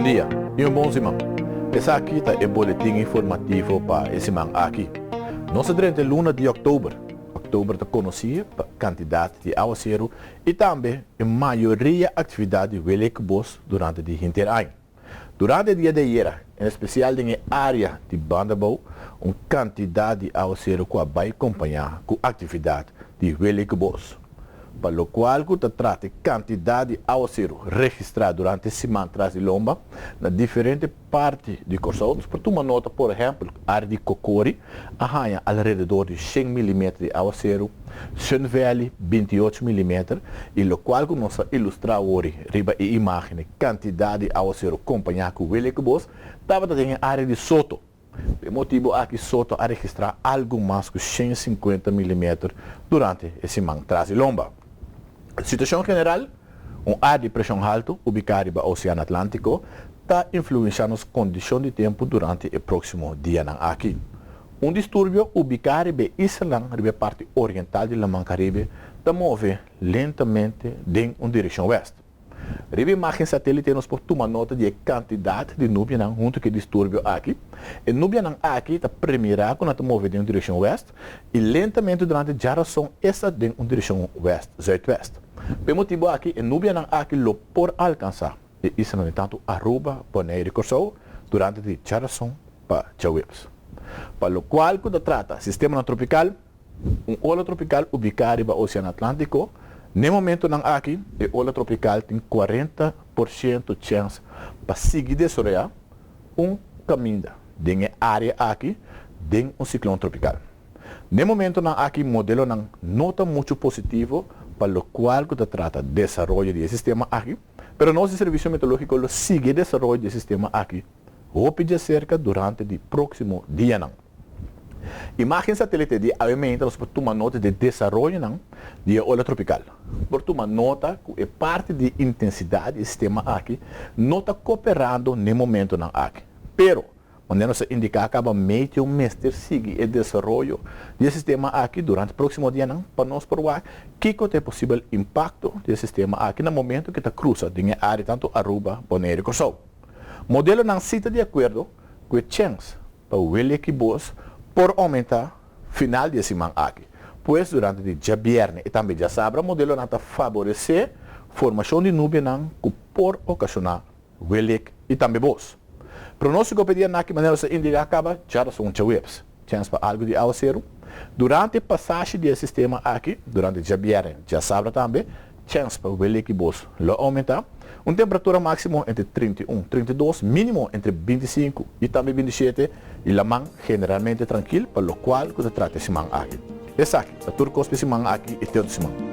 Bom dia e bom semana. Esse aqui é o boletim informativo para esse semana aqui. Nossa durante luna de outubro está conhecida para quantidade de aguaceiro e também a maioria atividade de bos durante o inteiro ano. Durante o dia de hoje, em especial na área de Bandabou, uma quantidade de aguaceiro que vai acompanhar com atividade de bos. Para o qual se trata de quantidade de aguaceiro registrada durante a semana atrás de lomba na diferentes partes de Corsol. Por uma nota, por exemplo, a área de Cocori arranha ao redor de 100 mm de aguaceiro, Sun Valley 28 mm, e o qual nós ilustramos hoje, riba a imagem, quantidade de aguaceiro acompanhada com o bos, estava também a área de Soto. O motivo aqui Soto a registrar algo mais que 150 mm durante a semana atrás de lomba. Situação general, área de pressão alta ubicada no Oceano Atlântico está influenciando as condições de tempo durante o próximo dia aqui. Distúrbio ubicado na Islândia, na parte oriental do Mar Caribe, está move lentamente em direção oeste. A imagem satélite nos pode tomar nota de quantidade de nuvem junto com o distúrbio aqui. A nuvem aqui está primeira quando está movendo em direção oeste e lentamente durante a geração está em direção oeste, zuidweste. Por motivo aqui, a nuvem aqui lo por alcançar e isso no entanto Aruba, Bonaire e Corsol durante a geração para Jawebs. Para o qual quando trata sistema tropical, ola tropical ubicado no Oceano Atlântico. No momento aqui, a ola tropical tem 40% de chance para seguir desenvolver caminho de área aqui de ciclone tropical. No momento aqui, o modelo não nota muito positivo para o qual se trata de desenvolvimento do sistema aqui, mas nosso serviço meteorológico sigue desenvolvimento do sistema aqui, de cerca durante o próximo dia. Imagem satélite de aumento nos pode tomar nota de desenvolvimento de ola tropical. Por tomar nota que parte de intensidade do sistema aqui não está cooperando no momento aqui. Pero, quando nós indica acaba meio de mês de seguir o desenvolvimento do sistema aqui durante o próximo dia para nós provar que é possível impacto do sistema aqui no momento que está cruza de área tanto Aruba, Bonaire e Corsol. Modelo não cita de acordo com a chance para o bos por aumentar final de semana aqui. Pois durante o dia viernes e também dia sábado, o modelo não está favorecer formação de nuvem que por ocasionar e também bos. Pronóstico pedia aqui maneira se indica acaba já são chawebs. Chance para algo de aguaceiro. Durante a passagem do sistema aqui, durante o dia viernes, dia sábado também, chance para e bos lo aumentar. Temperatura máxima entre 31 e 32, mínimo entre 25 e também 27, e la man generalmente tranquilo, para o qual se trata de semana aqui. Esse aqui, a turco semana aqui e todo semana.